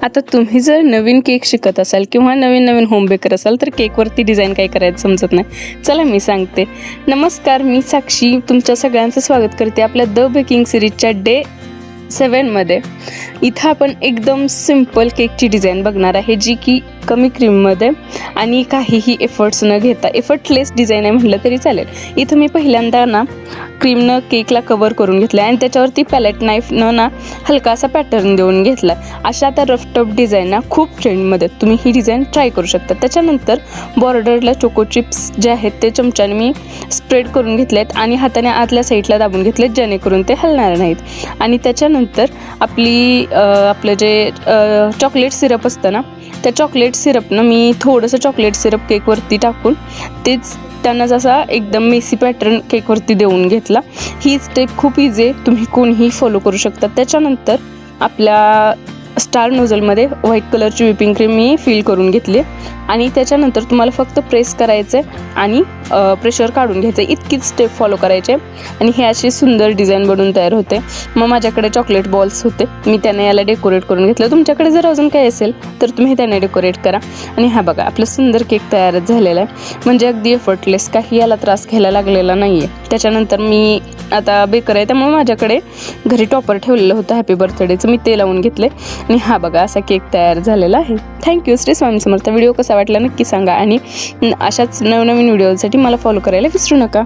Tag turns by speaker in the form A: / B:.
A: आता तुम्ही जर नवीन केक शिकत असाल किंवा नवीन होम बेकर असाल तर केकवरती डिझाईन काय करायचं समजत नाही. चला मी सांगते. नमस्कार, मी साक्षी तुमच्या सगळ्यांचं स्वागत करते आपल्या द बेकिंग सिरीजच्या डे 7मध्ये. इथं आपण एकदम सिम्पल केकची डिझाईन बघणार आहे, जी की कमी क्रीममध्ये आणि काहीही एफर्ट्स न घेता एफर्टलेस डिझाईन आहे म्हटलं तरी चालेल. इथं मी पहिल्यांदा ना क्रीमनं केकला कवर करून घेतलं आणि त्याच्यावरती पॅलेट नाईफनं ना हलका असा पॅटर्न देऊन घेतला. अशा आता रफ टफ डिझाईन ना खूप ट्रेंडमध्ये, तुम्ही ही डिझाईन ट्राय करू शकता. त्याच्यानंतर बॉर्डरला चोको चिप्स जे आहेत ते चमच्याने मी स्प्रेड करून घेतले आहेत आणि हाताने आतल्या साईडला दाबून घेतले जेणेकरून ते हलणार नाहीत. आणि त्याच्यानंतर आपलं जे चॉकलेट सिरप असतं ना, त्या चॉकलेट सिरपनं मी थोडंसं चॉकलेट सिरप केकवरती टाकून तेच त्यांना जसा एकदम मेसी पॅटर्न केकवरती देऊन घेतला. ही स्टेप खूप इझी आहे, तुम्ही कोणीही फॉलो करू शकता. त्याच्यानंतर आपल्या स्टार नोझलमध्ये व्हाईट कलरची व्हिपिंग क्रीम मी फिल करून घेतली आणि त्याच्यानंतर तुम्हाला फक्त प्रेस करायचं आहे आणि प्रेशर काढून घ्यायचं आहे. इतकीच स्टेप फॉलो करायचे आणि हे अशी सुंदर डिझाईन बनवून तयार होते. मग माझ्याकडे चॉकलेट बॉल्स होते, मी त्याने याला डेकोरेट करून घेतलं. तुमच्याकडे जर अजून काही असेल तर तुम्ही त्याने डेकोरेट करा. आणि हा बघा आपला सुंदर केक तयारच झालेला आहे, म्हणजे अगदी एफर्टलेस, काही याला त्रास घ्यायला लागलेला नाही आहे. त्याच्यानंतर मी आता बेकर आहे त्यामुळे माझ्याकडे घरी टॉपर ठेवलेलं होतं हॅपी बर्थडेचं, मी ते लावून घेतले आणि हा बघा असा केक तयार झालेला आहे. थँक्यू. श्री स्वामी समर्थ. व्हिडिओ कसा वाटला नक्की सांगा आणि अशाच नवनवीन व्हिडिओसाठी मला फॉलो करायला विसरू नका.